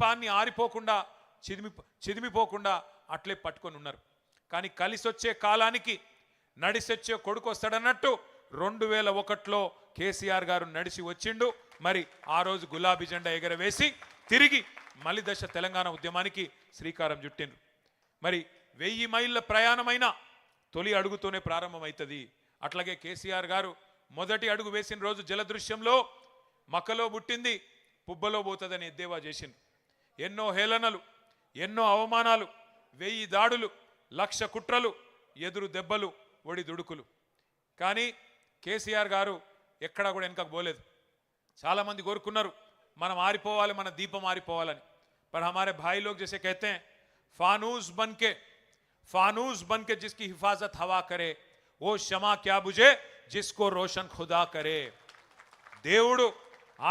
దీపాన్ని ఆరిపోకుండా చిదిమిపోకుండా అట్లే పట్టుకొని ఉన్నారు. కానీ కలిసొచ్చే కాలానికి నడిసొచ్చే కొడుకు వస్తాడన్నట్టు 2001లో కేసీఆర్ గారు నడిచి వచ్చిండు. మరి ఆ రోజు గులాబీ జెండా ఎగరవేసి తిరిగి మలి దశ తెలంగాణ ఉద్యమానికి శ్రీకారం చుట్టిండ్రు. మరి 1000 మైళ్ళ ప్రయాణమైన తొలి అడుగుతోనే ప్రారంభమవుతుంది. అట్లాగే కేసీఆర్ గారు మొదటి అడుగు వేసిన రోజు జలదృశ్యంలో మక్కలో పుట్టింది పుబ్బలో పోతుందని ఎద్దేవా చేసిండ్రు. ఎన్నో హేళనలు, ఎన్నో అవమానాలు, 1000 దాడులు, 1,00,000 కుట్రలు, ఎదురు దెబ్బలు, ఒడి దుడుకులు. కానీ కేసీఆర్ గారు ఎక్కడా కూడా వెనకకు పోలేదు. చాలామంది కోరుకున్నారు మనం ఆరిపోవాలి, మన దీపం ఆరిపోవాలని. पर हमारे भाई लोग जैसे कहते हैं फानूस बन के जिसकी हिफाजत हवा करे वो शमा क्या बुझे जिसको रोशन खुदा करे. దేవుడు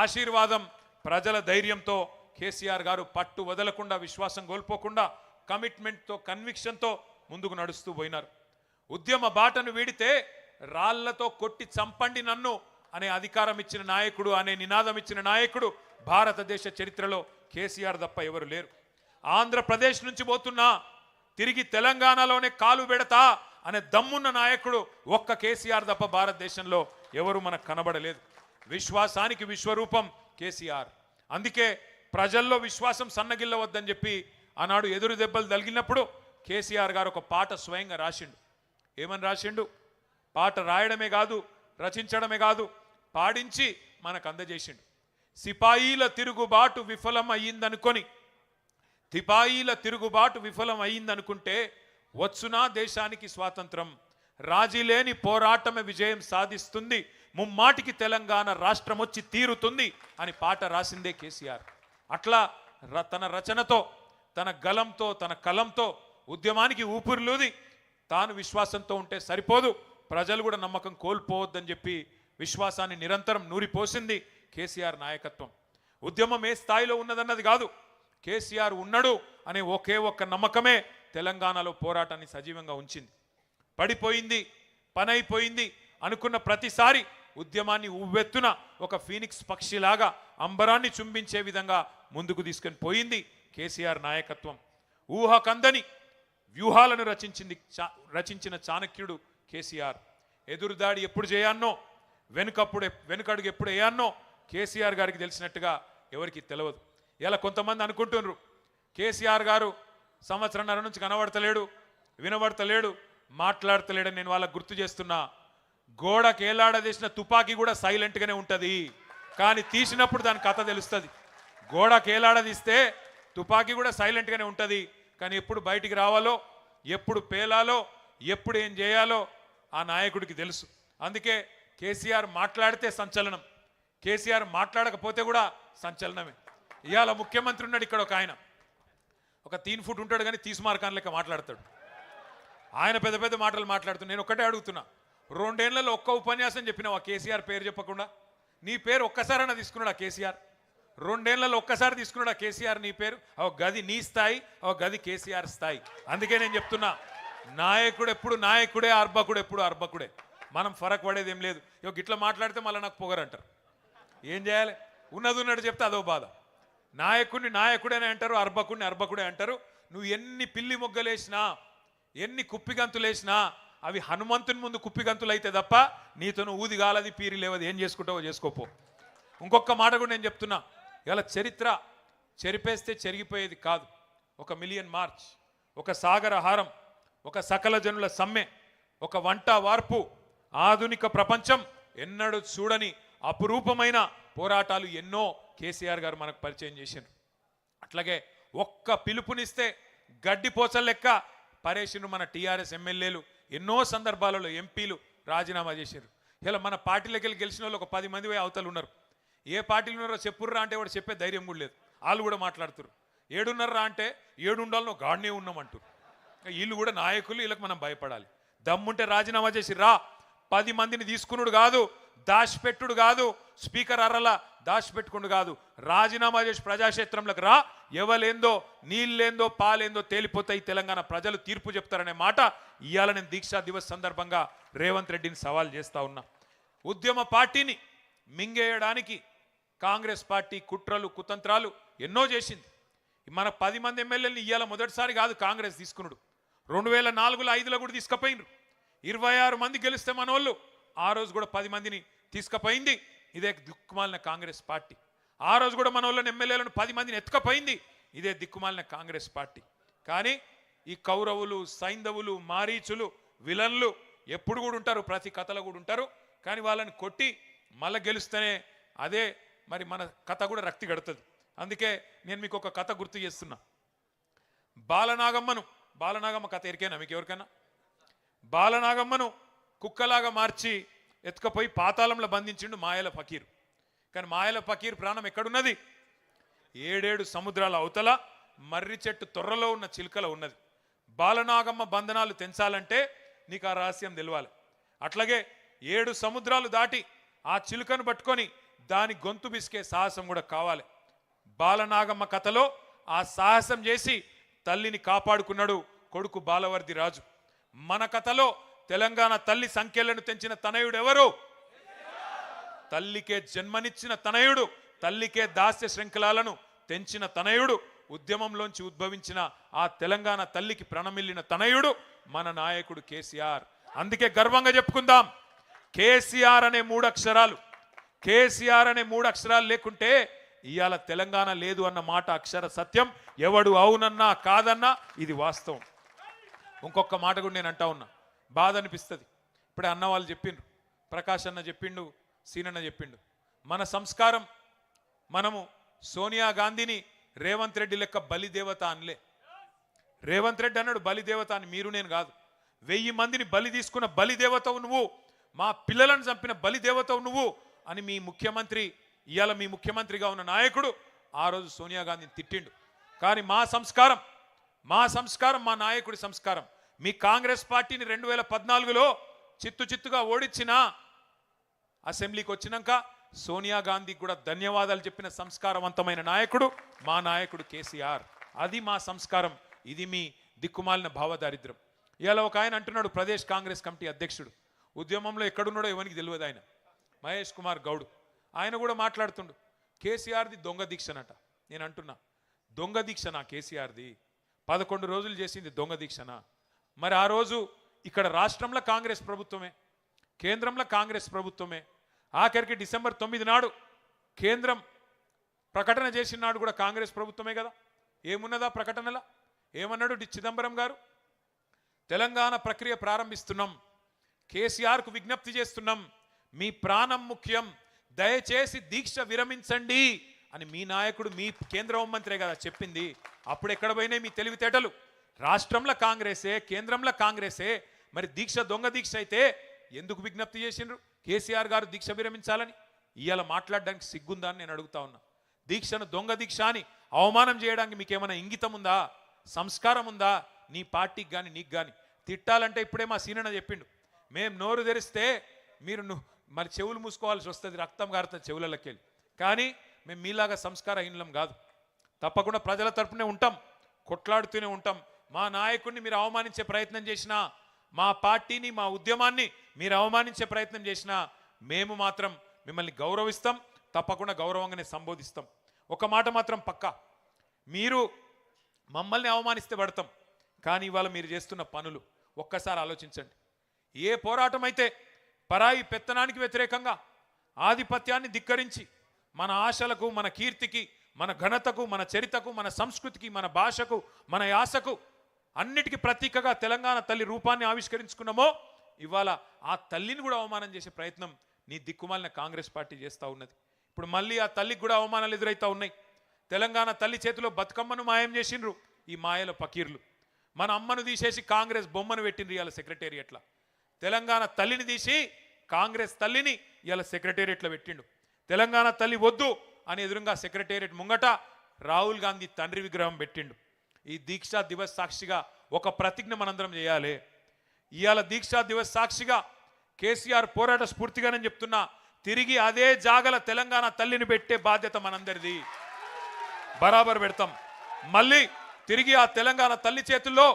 ఆశీర్వాదం, ప్రజల ధైర్యంతో కేసీఆర్ గారు పట్టు వదలకుండా, విశ్వాసం కోల్పోకుండా, కమిట్మెంట్తో, కన్విక్షన్తో ముందుకు నడుస్తూ పోయినారు. ఉద్యమ బాటను వీడితే రాళ్లతో కొట్టి చంపండి నన్ను అనే అధికారం ఇచ్చిన నాయకుడు, అనే నినాదం ఇచ్చిన నాయకుడు భారతదేశ చరిత్రలో కేసీఆర్ తప్ప ఎవరు లేరు. ఆంధ్రప్రదేశ్ నుంచి పోతున్నా తిరిగి తెలంగాణలోనే కాలు పెడతా అనే దమ్మున్న నాయకుడు ఒక్క కేసీఆర్ తప్ప భారతదేశంలో ఎవరు మనకు కనబడలేదు. విశ్వాసానికి విశ్వరూపం కేసీఆర్. అందుకే ప్రజల్లో విశ్వాసం సన్నగిల్లవద్దని చెప్పి ఆనాడు ఎదురు దెబ్బలు తగిలినప్పుడు కేసీఆర్ గారు ఒక పాట స్వయంగా రాసిండు. ఏమని రాసిండు? పాట రాయడమే కాదు, రచించడమే కాదు, పాడించి మనకు అందజేసిండు. సిపాయిల తిరుగుబాటు విఫలం అయ్యిందనుకుంటే వచ్చునా దేశానికి స్వాతంత్రం, రాజీలేని పోరాటమే విజయం సాధిస్తుంది, ముమ్మాటికి తెలంగాణ రాష్ట్రం వచ్చి తీరుతుంది అని పాట రాసిందే కేసీఆర్. అట్లా తన రచనతో, తన గలంతో, తన కలంతో ఉద్యమానికి ఊపిరిలూది తాను విశ్వాసంతో ఉంటే సరిపోదు, ప్రజలు కూడా నమ్మకం కోల్పోవద్దని చెప్పి విశ్వాసాన్ని నిరంతరం నూరిపోసింది కేసీఆర్ నాయకత్వం. ఉద్యమం ఏ స్థాయిలో ఉన్నదన్నది కాదు, కేసీఆర్ ఉన్నాడు అనే ఒకే ఒక్క నమ్మకమే తెలంగాణలో పోరాటాన్ని సజీవంగా ఉంచింది. పడిపోయింది, పనైపోయింది అనుకున్న ప్రతిసారి ఉద్యమాన్ని ఉవ్వెత్తున ఒక ఫీనిక్స్ పక్షిలాగా అంబరాన్ని చుంబించే విధంగా ముందుకు తీసుకొని పోయింది కేసీఆర్ నాయకత్వం. ఊహకందని వ్యూహాలను రచించిన చాణక్యుడు కేసీఆర్. ఎదురుదాడి ఎప్పుడు చేయాన్నో, వెనుకడుగు ఎప్పుడు వేయాన్నో కేసీఆర్ గారికి తెలిసినట్టుగా ఎవరికి తెలియదు. ఇలా కొంతమంది అనుకుంటున్నారు కేసీఆర్ గారు సంవత్సరంన్నర నుంచి కనబడతలేడు, వినబడతలేడు, మాట్లాడతలేడని. నేను వాళ్ళకు గుర్తు చేస్తున్నా, గోడకు ఏలాడదీసిన తుపాకీ కూడా సైలెంట్గానే ఉంటుంది, కానీ తీసినప్పుడు దాని కథ తెలుస్తుంది. గోడకు ఏలాడదీస్తే తుపాకీ కూడా సైలెంట్గానే ఉంటుంది, కానీ ఎప్పుడు బయటికి రావాలో, ఎప్పుడు పేలాలో, ఎప్పుడు ఏం చేయాలో ఆ నాయకుడికి తెలుసు. అందుకే కేసీఆర్ మాట్లాడితే సంచలనం, కేసీఆర్ మాట్లాడకపోతే కూడా సంచలనమే. ఇవాళ ముఖ్యమంత్రి ఉన్నాడు ఇక్కడ, ఒక ఆయన ఒక 3 ఫుట్ ఉంటాడు కానీ తీస్మార్కాన్ లెక్క మాట్లాడతాడు. ఆయన పెద్ద పెద్ద మాటలు మాట్లాడుతున్నాడు. నేను ఒక్కటే అడుగుతున్నా, 2 ఏళ్లలో ఒక్క ఉపన్యాసం చెప్పినావు ఆ కేసీఆర్ పేరు చెప్పకుండా? నీ పేరు ఒక్కసారైనా తీసుకున్నాడు ఆ కేసీఆర్? 2 ఏళ్లలో ఒక్కసారి తీసుకున్నాడు ఆ కేసీఆర్ నీ పేరు? ఒక గది నీ స్థాయి, ఒక గది కేసీఆర్ స్థాయి. అందుకే నేను చెప్తున్నా, నాయకుడు ఎప్పుడు నాయకుడే, అర్భకుడు ఎప్పుడు అర్భకుడే. మనం ఫరక్ పడేది ఏం లేదు. ఇట్లా మాట్లాడితే మళ్ళీ నాకు పొగరంటారు. ఏం చేయాలి? ఉన్నది ఉన్నట్టు చెప్తే అదో బాధ. నాయకుడిని నాయకుడేనే అంటారు, అర్భకుడిని అర్భకుడే అంటారు. నువ్వు ఎన్ని పిల్లి మొగ్గలేసినా, ఎన్ని కుప్పిగంతులేసినా అవి హనుమంతుని ముందు కుప్పిగంతులు అయితే తప్ప నీతోను ఊదిగాలది, పీరి లేవది. ఏం చేసుకుంటావో చేసుకోపో. ఇంకొక మాట కూడా నేను చెప్తున్నా, ఇలా చరిత్ర చెరిపేస్తే చెరిగిపోయేది కాదు. ఒక మిలియన్ మార్చ్, ఒక సాగర హారం, ఒక సకల జనుల సమ్మె, ఒక వంట వార్పు, ఆధునిక ప్రపంచం ఎన్నడూ చూడని అపురూపమైన పోరాటాలు ఎన్నో కేసీఆర్ గారు మనకు పరిచయం చేసిండ్రు. అట్లాగే ఒక్క పిలుపునిస్తే గడ్డిపోచల లెక్క పరేషిను మన టీఆర్ఎస్ ఎమ్మెల్యేలు. ఎన్నో సందర్భాలలో ఎంపీలు రాజీనామా చేశారు. ఇలా మన పార్టీలోకి వెళ్ళి గెలిచిన వాళ్ళు ఒక 10 మంది అవతలు ఉన్నారు. ఏ పార్టీలు ఉన్నారో చెప్పుర్రా అంటే వాడు చెప్పే ధైర్యం కూడా లేదు. వాళ్ళు కూడా మాట్లాడుతారు. 7 అంటే 7 ఉండాలనో గాడినే ఉన్నామంటారు. వీళ్ళు కూడా నాయకులు, వీళ్ళకి మనం భయపడాలి. దమ్ముంటే రాజీనామా చేసి రా. 10 మందిని తీసుకున్నాడు కాదు, దాచిపెట్టుడు కాదు, స్పీకర్ అర్రలా దాచిపెట్టుకుడు కాదు, రాజీనామా చేసి ప్రజాక్షేత్రంలోకి రా. ఎవలేందో, నీళ్ళేందో, పాలేందో తేలిపోతాయి. తెలంగాణ ప్రజలు తీర్పు చెప్తారనే మాట ఇవాళ నేను దీక్షా దివస్ సందర్భంగా రేవంత్ రెడ్డిని సవాల్ చేస్తా ఉన్నా. ఉద్యమ పార్టీని మింగేయడానికి కాంగ్రెస్ పార్టీ కుట్రలు, కుతంత్రాలు ఎన్నో చేసింది. మన 10 మంది ఎమ్మెల్యేలని ఇవాళ మొదటిసారి కాదు కాంగ్రెస్ తీసుకున్నాడు. 2004లో 5లో కూడా తీసుకుపోయినరు. 26 మంది గెలిస్తే మనోళ్ళు ఆ రోజు కూడా 10 మందిని తీసుకుపోయింది ఇదే దిక్కుమాలిన కాంగ్రెస్ పార్టీ. ఆ రోజు కూడా మన వాళ్ళని ఎమ్మెల్యేలను 10 మందిని ఎత్తుకపోయింది ఇదే దిక్కుమాలిన కాంగ్రెస్ పార్టీ. కానీ ఈ కౌరవులు, సైంధవులు, మారీచులు, విలన్లు ఎప్పుడు కూడా ఉంటారు, ప్రతి కథలో కూడా ఉంటారు. కానీ వాళ్ళని కొట్టి మళ్ళీ గెలుస్తేనే అదే మరి మన కథ కూడా రక్తి గడుతుంది. అందుకే నేను మీకు ఒక కథ గుర్తు చేస్తున్నా. బాలనాగమ్మ కథ ఎరికైనా మీకు ఎవరికైనా? బాలనాగమ్మను కుక్కలాగా మార్చి ఎత్తుకపోయి పాతాళంలో బంధించిండు మాయల ఫకీర్. కానీ మాయల ఫకీర్ ప్రాణం ఎక్కడున్నది? 7 సముద్రాల అవతల మర్రి చెట్టు తొర్రలో ఉన్న చిలుకలో ఉన్నది. బాలనాగమ్మ బంధనాలు తెంచాలంటే నీకు ఆ రహస్యం తెలవాలి. అట్లాగే 7 సముద్రాలు దాటి ఆ చిలుకను పట్టుకొని దాని గొంతు బిసికే సాహసం కూడా కావాలి. బాలనాగమ్మ కథలో ఆ సాహసం చేసి తల్లిని కాపాడుకున్నాడు కొడుకు బాలవర్ది రాజు. మన కథలో తెలంగాణ తల్లి సంఖ్యలను తెంచిన తనయుడు ఎవరు? తల్లికే జన్మనిచ్చిన తనయుడు, తల్లికే దాస్య శృంఖలాలను తెంచిన తనయుడు, ఉద్యమంలోంచి ఉద్భవించిన ఆ తెలంగాణ తల్లికి ప్రణమిల్లిన తనయుడు మన నాయకుడు కేసీఆర్. అందుకే గర్వంగా చెప్పుకుందాం, కేసీఆర్ అనే 3 అక్షరాలు, కేసీఆర్ అనే 3 అక్షరాలు లేకుంటే ఇవాళ తెలంగాణ లేదు అన్న మాట అక్షర సత్యం. ఎవడు అవునన్నా కాదన్నా ఇది వాస్తవం. ఇంకొక మాట కూడా నేను అంటా ఉన్నా, బాధ అనిపిస్తుంది. ఇప్పుడే అన్న వాళ్ళు చెప్పిండ్రు, ప్రకాష్ అన్న చెప్పిండు, సీనన్న చెప్పిండు. మన సంస్కారం, మనము సోనియా గాంధీని రేవంత్ రెడ్డి లెక్క బలిదేవత అనలే. రేవంత్ రెడ్డి అన్నాడు బలిదేవత అని, మీరు నేను కాదు. 1000 మందిని బలి తీసుకున్న బలిదేవతవు నువ్వు, మా పిల్లలను చంపిన బలిదేవతవు నువ్వు అని మీ ముఖ్యమంత్రి, ఇవాళ మీ ముఖ్యమంత్రిగా ఉన్న నాయకుడు ఆ రోజు సోనియా గాంధీని తిట్టిండు. కానీ మా సంస్కారం, మా నాయకుడి సంస్కారం, మీ కాంగ్రెస్ పార్టీని 2014లో చిత్తుగా ఓడించిన అసెంబ్లీకి వచ్చినాక సోనియా గాంధీకి కూడా ధన్యవాదాలు చెప్పిన సంస్కారవంతమైన నాయకుడు మా నాయకుడు కేసీఆర్. అది మా సంస్కారం. ఇది మీ దిక్కుమాలిన భావదారిద్ర్యం. ఇవాళ ఒక ఆయన అంటున్నాడు, ప్రదేశ్ కాంగ్రెస్ కమిటీ అధ్యక్షుడు, ఉద్యమంలో ఎక్కడున్నాడో ఎవరికి తెలియదు ఆయన, మహేష్ కుమార్ గౌడ్. ఆయన కూడా మాట్లాడుతుండు కేసీఆర్ది దొంగ దీక్షనట. నేను అంటున్నా, దొంగ దీక్షనా కేసీఆర్ది? 11 రోజులు చేసింది దొంగ దీక్షనా? మరి ఆ రోజు ఇక్కడ రాష్ట్రంలో కాంగ్రెస్ ప్రభుత్వమే, కేంద్రంలో కాంగ్రెస్ ప్రభుత్వమే. ఆఖరికి డిసెంబర్ 9 నాడు కేంద్రం ప్రకటన చేసిన నాడు కూడా కాంగ్రెస్ ప్రభుత్వమే కదా. ఏమున్నదా ప్రకటనలా? ఏమన్నాడు చిదంబరం గారు? తెలంగాణ ప్రక్రియ ప్రారంభిస్తున్నాం, కేసీఆర్కు విజ్ఞప్తి చేస్తున్నాం, మీ ప్రాణం ముఖ్యం, దయచేసి దీక్ష విరమించండి అని మీ నాయకుడు, మీ కేంద్ర హోంమంత్రే కదా చెప్పింది. అప్పుడు ఎక్కడ పోయినాయి మీ తెలివితేటలు? రాష్ట్రంలో కాంగ్రెసే, కేంద్రంలో కాంగ్రెసే. మరి దీక్ష దొంగ దీక్ష అయితే ఎందుకు విజ్ఞప్తి చేసిండ్రు కేసీఆర్ గారు దీక్ష విరమించాలని? ఇవాళ మాట్లాడడానికి సిగ్గుందా అని నేను అడుగుతా ఉన్నా. దీక్షను దొంగ దీక్ష అని అవమానం చేయడానికి మీకేమైనా ఇంగితం ఉందా, సంస్కారం ఉందా? నీ పార్టీకి కానీ నీకు కానీ తిట్టాలంటే ఇప్పుడే మా సీనన్న చెప్పిండు, మేము నోరు తెరిస్తే మీరు మరి చెవులు మూసుకోవాల్సి వస్తుంది, రక్తం కారుతుంది చెవులకి వెళ్ళి. కానీ మేము మీలాగా సంస్కారహీనులం కాదు. తప్పకుండా ప్రజల తరపునే ఉంటాం, కొట్లాడుతూనే ఉంటాం. మా నాయకుడిని మీరు అవమానించే ప్రయత్నం చేసినా, మా పార్టీని, మా ఉద్యమాన్ని మీరు అవమానించే ప్రయత్నం చేసినా మేము మాత్రం మిమ్మల్ని గౌరవిస్తాం, తప్పకుండా గౌరవంగానే సంబోధిస్తాం. ఒక మాట మాత్రం పక్కా, మీరు మమ్మల్ని అవమానిస్తే పడతాం. కానీ ఇవాళ మీరు చేస్తున్న పనులు ఒక్కసారి ఆలోచించండి. ఏ పోరాటం అయితే పరాయి పెత్తనానికి వ్యతిరేకంగా ఆధిపత్యాన్ని ధిక్కరించి మన ఆశలకు, మన కీర్తికి, మన ఘనతకు, మన చరితకు, మన సంస్కృతికి, మన భాషకు, మన యాసకు అన్నిటికీ ప్రతీకగా తెలంగాణ తల్లి రూపాన్ని ఆవిష్కరించుకున్నామో, ఇవాళ ఆ తల్లిని కూడా అవమానం చేసే ప్రయత్నం నీ దిక్కుమాలిన కాంగ్రెస్ పార్టీ చేస్తూ ఉన్నది. ఇప్పుడు మళ్ళీ ఆ తల్లికి కూడా అవమానాలు ఎదురవుతూ ఉన్నాయి. తెలంగాణ తల్లి చేతిలో బతుకమ్మను మాయం చేసిండ్రు ఈ మాయల ఫకీర్లు. మన అమ్మను తీసేసి కాంగ్రెస్ బొమ్మను పెట్టిండ్రు ఇవాళ సెక్రటేరియట్లా. తెలంగాణ తల్లిని తీసి కాంగ్రెస్ తల్లిని ఇవాళ సెక్రటేరియట్లో పెట్టిండు. తెలంగాణ తల్లి వద్దు అని ఎదురుగా సెక్రటేరియట్ ముంగట రాహుల్ గాంధీ తండ్రి విగ్రహం పెట్టిండు. ఈ దీక్షా దివస్ సాక్షిగా ఒక ప్రతిజ్ఞ మనందరం చేయాలి. ఇవాళ దీక్షా దివస్ సాక్షిగా కేసీఆర్ పోరాట స్ఫూర్తిగానే చెప్తున్నా, తిరిగి అదే జాగల తెలంగాణ తల్లిని పెట్టే బాధ్యత మనందరిది. బరాబర్ పెడతాం. మళ్ళీ తిరిగి ఆ తెలంగాణ తల్లి చేతుల్లో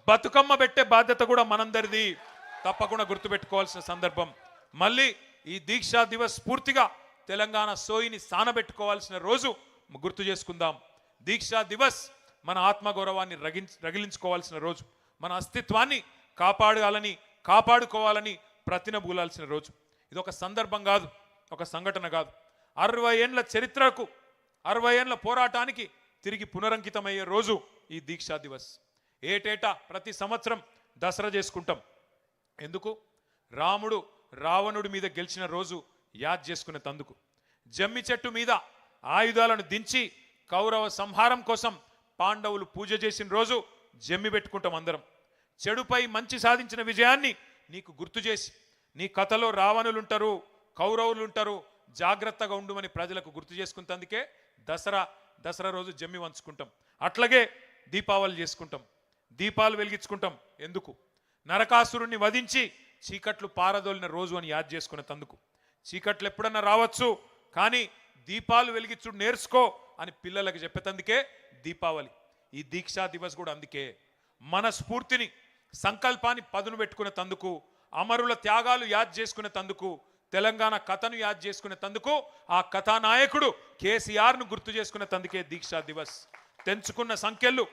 బతుకమ్మ పెట్టే బాధ్యత కూడా మనందరిది. తప్పకుండా గుర్తుపెట్టుకోవాల్సిన సందర్భం. మళ్ళీ ఈ దీక్షా దివస్ స్ఫూర్తిగా తెలంగాణ సోయిని సానబెట్టుకోవాల్సిన రోజు గుర్తు చేసుకుందాం. దీక్షా దివస్ మన ఆత్మగౌరవాన్ని రగిలించుకోవాల్సిన రోజు, మన అస్తిత్వాన్ని కాపాడుకోవాలని ప్రతినబూలాల్సిన రోజు. ఇది ఒక సందర్భం కాదు, ఒక సంఘటన కాదు. 60 ఏండ్ల చరిత్రకు, 60 ఏండ్ల పోరాటానికి తిరిగి పునరంకితమయ్యే రోజు ఈ దీక్షా దివస్. ఏటేటా ప్రతి సంవత్సరం దసరా చేసుకుంటాం. ఎందుకు? రాముడు రావణుడి మీద గెలిచిన రోజు యాద్ చేసుకునే తందుకు. జమ్మి చెట్టు మీద ఆయుధాలను దించి కౌరవ సంహారం కోసం పాండవులు పూజ చేసిన రోజు జమ్మి పెట్టుకుంటాం అందరం. చెడుపై మంచి సాధించిన విజయాన్ని నీకు గుర్తు చేసి, నీ కథలో రావణులుంటారు, కౌరవులుంటారు, జాగ్రత్తగా ఉండుమని ప్రజలకు గుర్తు చేసుకుంటందుకే దసరా రోజు జమ్మి వంచుకుంటాం. అట్లాగే దీపావళి చేసుకుంటాం, దీపాలు వెలిగించుకుంటాం. ఎందుకు? నరకాసురుణ్ణి వధించి చీకట్లు పారదోలిన రోజు అని యాద్ చేసుకునే తందుకు. చీకట్లు ఎప్పుడన్నా రావచ్చు, కానీ దీపాలు వెలిగించుడు నేర్చుకో అని పిల్లలకు చెప్పేతందుకే దీపావళి. ఈ దీక్షా దివస్ కూడా అందుకే. మన స్ఫూర్తిని, సంకల్పాన్ని పదును పెట్టుకునే తందుకు, అమరుల త్యాగాలు యాద్ చేసుకునే తందుకు, తెలంగాణ కథను యాద్ చేసుకునే తందుకు, ఆ కథానాయకుడు కేసీఆర్ను గుర్తు చేసుకునే తందుకే దీక్షా దివస్. తెంచుకున్న సంఖ్యలు,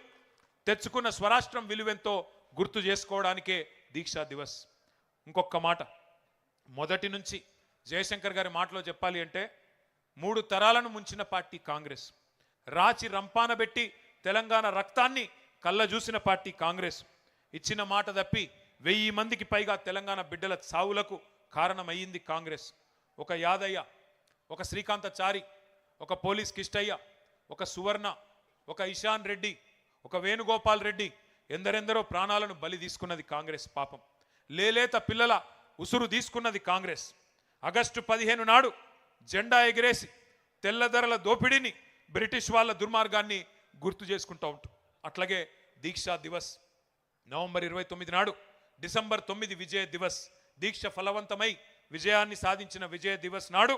తెచ్చుకున్న స్వరాష్ట్రం విలువెంతో గుర్తు చేసుకోవడానికే దీక్షా దివస్. ఇంకొక మాట, మొదటి నుంచి జయశంకర్ గారి మాటలో చెప్పాలి అంటే 3 తరాలను ముంచిన పార్టీ కాంగ్రెస్. రాచి రంపాన పెట్టి తెలంగాణ రక్తాన్ని కళ్ళ చూసిన పార్టీ కాంగ్రెస్. ఇచ్చిన మాట తప్పి 1000 మందికి పైగా తెలంగాణ బిడ్డల చావులకు కారణమయ్యింది కాంగ్రెస్. ఒక యాదయ్య, ఒక శ్రీకాంతచారి, ఒక పోలీస్ కిష్టయ్య, ఒక సువర్ణ, ఒక ఇషాన్ రెడ్డి, ఒక వేణుగోపాల్ రెడ్డి, ఎందరెందరో ప్రాణాలను బలి తీసుకున్నది కాంగ్రెస్. పాపం లేలేత పిల్లల ఉసురు తీసుకున్నది కాంగ్రెస్. ఆగస్టు 15 నాడు జెండా ఎగిరేసి తెల్లదొరల దోపిడీని, బ్రిటిష్ వాళ్ళ దుర్మార్గాన్ని గుర్తు చేసుకుంటూ ఉంటాం. అట్లాగే దీక్షా దివస్ నవంబర్ 29 నాడు, డిసెంబర్ 9 విజయ దివస్, దీక్ష ఫలవంతమై విజయాన్ని సాధించిన విజయ దివస్ నాడు,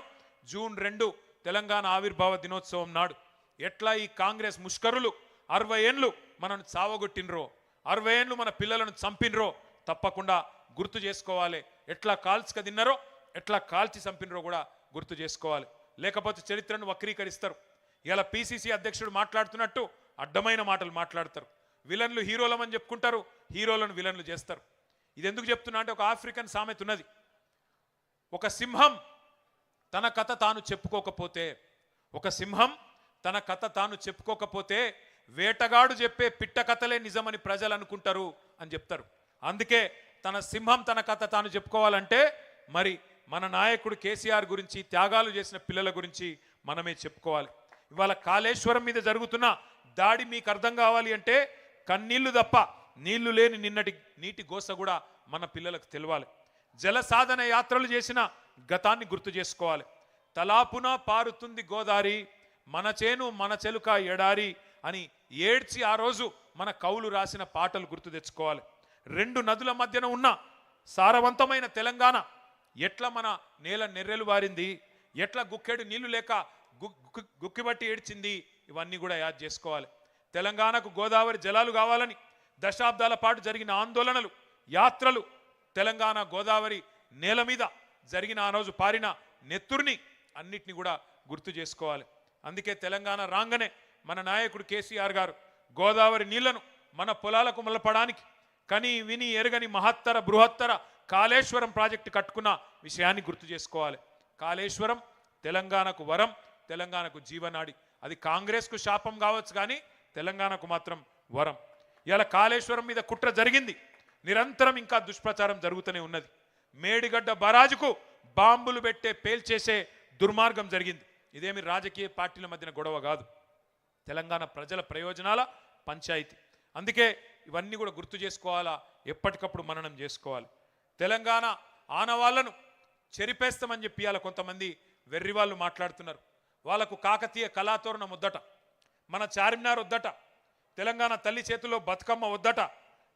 జూన్ 2 తెలంగాణ ఆవిర్భావ దినోత్సవం నాడు ఎట్లా ఈ కాంగ్రెస్ ముష్కరులు 60 ఏండ్లు మనను చావగొట్టినరో, 60 ఏండ్లు మన పిల్లలను చంపినరో తప్పకుండా గుర్తు చేసుకోవాలి. ఎట్లా కాల్చుక తిన్నారో, ఎట్లా కాల్చి చంపినరో కూడా గుర్తు చేసుకోవాలి. లేకపోతే చరిత్రను వక్రీకరిస్తారు. ఇలా పిసిసి అధ్యక్షుడు మాట్లాడుతున్నట్టు అడ్డమైన మాటలు మాట్లాడతారు. విలన్లు హీరోలమని చెప్పుకుంటారు, హీరోలను విలన్లు చేస్తారు. ఇది ఎందుకు చెప్తున్నా అంటే, ఒక ఆఫ్రికన్ సామెత ఉన్నది. ఒక సింహం తన కథ తాను చెప్పుకోకపోతే వేటగాడు చెప్పే పిట్ట కథలే నిజమని ప్రజలు అనుకుంటారు అని చెప్తారు. అందుకే సింహం తన కథ తాను చెప్పుకోవాలంటే మరి మన నాయకుడు కేసీఆర్ గురించి, త్యాగాలు చేసిన పిల్లల గురించి మనమే చెప్పుకోవాలి. ఇవాళ కాళేశ్వరం మీద జరుగుతున్న దాడి మీకు అర్థం కావాలి అంటే కన్నీళ్లు తప్ప నీళ్లు లేని నిన్నటి నీటి గోస కూడా మన పిల్లలకు తెలవాలి. జల సాధన యాత్రలు చేసిన గతాన్ని గుర్తు చేసుకోవాలి. తలాపున పారుతుంది గోదారి, మన చేను మన చెలుక ఎడారి అని ఏడ్చి ఆ రోజు మన కవులు రాసిన పాటలు గుర్తు తెచ్చుకోవాలి. 2 నదుల మధ్యన ఉన్న సారవంతమైన తెలంగాణ ఎట్లా మన నేల నెర్రెలు వారింది, ఎట్లా గుక్కెడు నీళ్లు లేక గుక్కిబట్టి ఏడ్చింది, ఇవన్నీ కూడా యాద్ చేసుకోవాలి. తెలంగాణకు గోదావరి జలాలు కావాలని దశాబ్దాల పాటు జరిగిన ఆందోళనలు, యాత్రలు, తెలంగాణ గోదావరి నేల మీద జరిగిన ఆ రోజు పారిన నెత్తుర్ని అన్నిటిని కూడా గుర్తు చేసుకోవాలి. అందుకే తెలంగాణ రాగానే మన నాయకుడు కేసీఆర్ గారు గోదావరి నీళ్లను మన పొలాలకు మలపడానికి కని విని ఎరగని మహత్తర బృహత్తర కాళేశ్వరం ప్రాజెక్టు కట్టుకున్న విషయాన్ని గుర్తు చేసుకోవాలి. కాళేశ్వరం తెలంగాణకు వరం, తెలంగాణకు జీవనాడి. అది కాంగ్రెస్కు శాపం కావచ్చు, కానీ తెలంగాణకు మాత్రం వరం. ఇలా కాళేశ్వరం మీద కుట్ర జరిగింది, నిరంతరం ఇంకా దుష్ప్రచారం జరుగుతూనే ఉన్నది. మేడిగడ్డ బరాజుకు బాంబులు పెట్టే పేల్చేసే దుర్మార్గం జరిగింది. ఇదేమి రాజకీయ పార్టీల మధ్యన గొడవ కాదు, తెలంగాణ ప్రజల ప్రయోజనాల పంచాయతీ. అందుకే ఇవన్నీ కూడా గుర్తు చేసుకోవాలా, ఎప్పటికప్పుడు మననం చేసుకోవాలి. తెలంగాణ ఆనవాళ్లను చెరిపేస్తామని చెప్పి ఇవాళ కొంతమంది వెర్రి వాళ్ళు మాట్లాడుతున్నారు. వాళ్ళకు కాకతీయ కళాతోరణం వద్దట, మన చార్మినార్ వద్దట, తెలంగాణ తల్లి చేతిలో బతుకమ్మ వద్దట,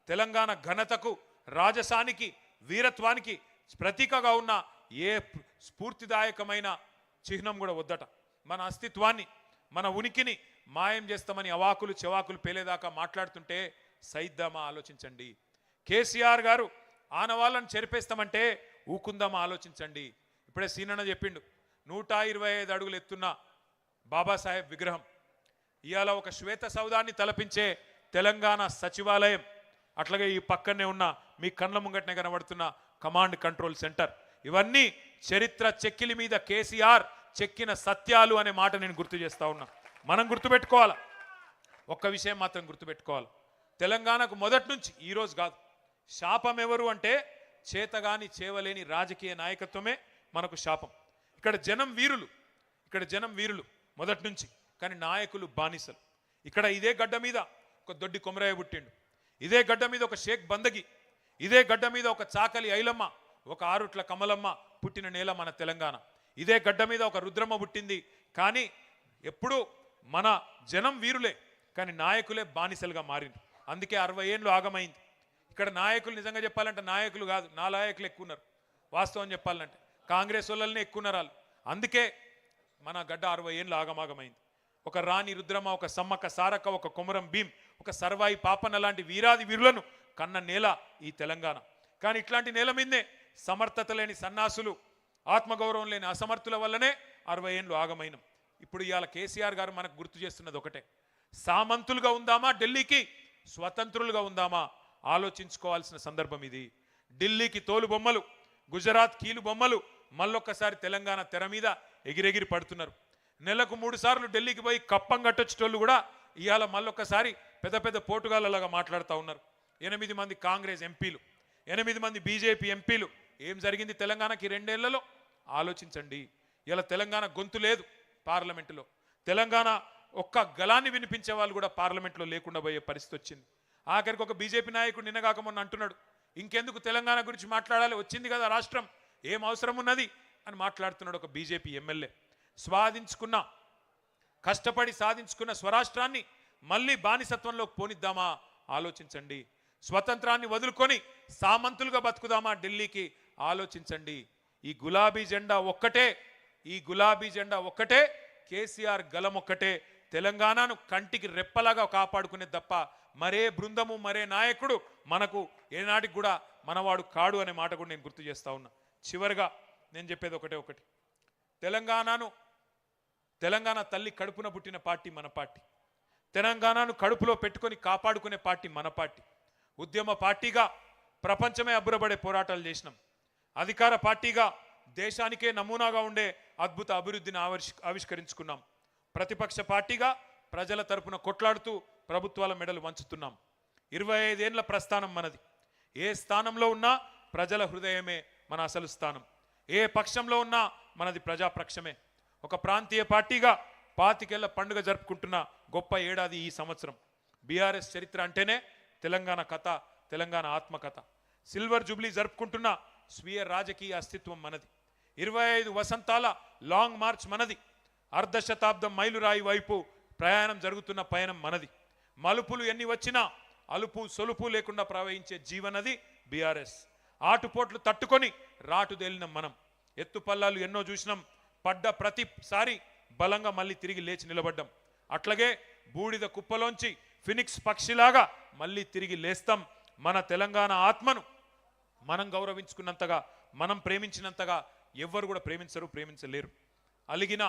తెలంగాణ ఘనతకు, రాజసానికి, వీరత్వానికి ప్రతీకగా ఉన్న ఏ స్ఫూర్తిదాయకమైన చిహ్నం కూడా వద్దట. మన అస్తిత్వాన్ని, మన ఉనికిని మాయం చేస్తామని అవాకులు చెవాకులు పేలేదాకా మాట్లాడుతుంటే సైద్దామా ఆలోచించండి. కేసీఆర్ గారు ఆనవాళ్ళను చెరిపేస్తామంటే ఊకుందామా ఆలోచించండి. ఇప్పుడే సీనన్న చెప్పిండు, 125 అడుగులు ఎత్తున్న బాబాసాహెబ్ విగ్రహం ఇవాళ ఒక శ్వేత సౌధాన్ని తలపించే తెలంగాణ సచివాలయం, అట్లాగే ఈ పక్కనే ఉన్న మీ కళ్ళ ముంగటనే కనబడుతున్న కమాండ్ కంట్రోల్ సెంటర్, ఇవన్నీ చరిత్ర చెక్కిలి మీద కేసీఆర్ చెక్కిన సత్యాలు అనే మాట నేను గుర్తు చేస్తా ఉన్నా. మనం గుర్తుపెట్టుకోవాలి, ఒక్క విషయం మాత్రం గుర్తుపెట్టుకోవాలి, తెలంగాణకు మొదటి నుంచి ఈరోజు కాదు శాపం ఎవరు అంటే చేతగాని చేవలేని రాజకీయ నాయకత్వమే మనకు శాపం. ఇక్కడ జనం వీరులు మొదటి నుంచి, కానీ నాయకులు బానిసలు. ఇక్కడ ఇదే గడ్డ మీద ఒక దొడ్డి కొమరయ్య పుట్టిండు, ఇదే గడ్డ మీద ఒక షేక్ బందగి, ఇదే గడ్డ మీద ఒక చాకలి ఐలమ్మ, ఒక ఆరుట్ల కమలమ్మ పుట్టిన నేల మన తెలంగాణ. ఇదే గడ్డ మీద ఒక రుద్రమ్మ పుట్టింది. కానీ ఎప్పుడు మన జనం వీరులే, కానీ నాయకులే బానిసలుగా మారింది. అందుకే 60 ఏళ్ళు ఆగమైంది. ఇక్కడ నాయకులు నిజంగా చెప్పాలంటే నాయకులు కాదు, నా నాయకులు ఎక్కువ ఉన్నారు. వాస్తవం చెప్పాలంటే కాంగ్రెస్ వాళ్ళనే ఎక్కువ ఉన్నారు వాళ్ళు. అందుకే మన గడ్డ 60 ఏళ్ళు ఆగమాగమైంది. ఒక రాణి రుద్రమ్మ, ఒక సమ్మక్క సారక్క, ఒక కొమరం భీం, ఒక సర్వాయి పాపన్న లాంటి వీరాది వీరులను కన్న నేల ఈ తెలంగాణ. కానీ ఇట్లాంటి నేల మీదనే సమర్థత లేని సన్నాసులు, ఆత్మగౌరవం లేని అసమర్థుల వల్లనే 60 ఏళ్ళు ఆగమైనం. ఇప్పుడు ఇవాళ కేసీఆర్ గారు మనకు గుర్తు చేస్తున్నది ఒకటే, సామంతులుగా ఉందామా ఢిల్లీకి, స్వతంత్రులుగా ఉందామా ఆలోచించుకోవాల్సిన సందర్భం ఇది. ఢిల్లీకి తోలు బొమ్మలు, గుజరాత్ కీలు బొమ్మలు మళ్ళొక్కసారి తెలంగాణ తెర మీద ఎగిరెగిరి పడుతున్నారు. నెలకు 3 సార్లు ఢిల్లీకి పోయి కప్పం కట్టొచ్చేటోళ్ళు కూడా ఇవాళ మళ్ళొక్కసారి పెద్ద పెద్ద పోటుగాళ్ళలాగా మాట్లాడుతూ ఉన్నారు. 8 మంది కాంగ్రెస్ ఎంపీలు, 8 మంది బీజేపీ ఎంపీలు. ఏం జరిగింది తెలంగాణకి 2 ఏళ్లలో ఆలోచించండి. ఇలా తెలంగాణ గొంతు లేదు పార్లమెంటులో, తెలంగాణ ఒక్క గలాన్ని వినిపించే వాళ్ళు కూడా పార్లమెంట్లో లేకుండా పోయే పరిస్థితి వచ్చింది. ఆఖరికి ఒక బీజేపీ నాయకుడు నిన్నగాక మొన్న అంటున్నాడు, ఇంకెందుకు తెలంగాణ గురించి మాట్లాడాలి, వచ్చింది కదా రాష్ట్రం, ఏం అవసరం ఉన్నది అని మాట్లాడుతున్నాడు ఒక బీజేపీ ఎమ్మెల్యే. కష్టపడి సాధించుకున్న స్వరాష్ట్రాన్ని మళ్ళీ బానిసత్వంలోకి పోనిద్దామా ఆలోచించండి. స్వతంత్రాన్ని వదులుకొని సామంతులుగా బతుకుదామా ఢిల్లీకి ఆలోచించండి. ఈ గులాబీ జెండా ఒక్కటే, కేసీఆర్ గలం ఒక్కటే తెలంగాణను కంటికి రెప్పలాగా కాపాడుకునే తప్ప మరే బృందము, మరే నాయకుడు మనకు ఏనాటికి కూడా మనవాడు కాడు అనే మాట కూడా నేను గుర్తు చేస్తా ఉన్నా. చివరిగా నేను చెప్పేది ఒకటి, తెలంగాణ తల్లి కడుపున పుట్టిన పార్టీ మన పార్టీ, తెలంగాణను కడుపులో పెట్టుకొని కాపాడుకునే పార్టీ మన పార్టీ. ఉద్యమ పార్టీగా ప్రపంచమే అబ్బురపడే పోరాటాలు చేసినాం. అధికార పార్టీగా దేశానికే నమూనాగా ఉండే అద్భుత అభివృద్ధిని ఆవిష్కరించుకున్నాం. ప్రతిపక్ష పార్టీగా ప్రజల తరపున కొట్లాడుతూ ప్రభుత్వాల మెడలు వంచుతున్నాం. 25 ఏళ్ల ప్రస్థానం మనది. ఏ స్థానంలో ఉన్నా ప్రజల హృదయమే మన అసలు స్థానం. ఏ పక్షంలో ఉన్నా మనది ప్రజాపక్షమే. ఒక ప్రాంతీయ పార్టీగా 25 ఏళ్ల పండుగ జరుపుకుంటున్న గొప్ప ఏడాది ఈ సంవత్సరం. బీఆర్ఎస్ చరిత్ర అంటేనే తెలంగాణ కథ, తెలంగాణ ఆత్మకథ. సిల్వర్ జూబ్లీ జరుపుకుంటున్న స్వీయ రాజకీయ అస్తిత్వం మనది. 25 వసంతాల లాంగ్ మార్చ్ మనది. అర్ధశతాబ్దం మైలురాయి వైపు ప్రయాణం జరుగుతున్న పయనం మనది. మలుపులు ఎన్ని వచ్చినా అలుపు సొలుపు లేకుండా ప్రవహించే జీవనది బీఆర్ఎస్. ఆటుపోట్లు తట్టుకొని రాటుదేలిన మనం. ఎత్తుపల్లాలు ఎన్నో చూసినాం. పడ్డ ప్రతిసారి బలంగా మళ్ళీ తిరిగి లేచి నిలబడ్డాం. అట్లాగే బూడిద కుప్పలోంచి ఫినిక్స్ పక్షిలాగా మళ్ళీ తిరిగి లేస్తాం. మన తెలంగాణ ఆత్మను మనం గౌరవించుకున్నంతగా, మనం ప్రేమించినంతగా ఎవ్వరు కూడా ప్రేమించలేరు. అలిగిన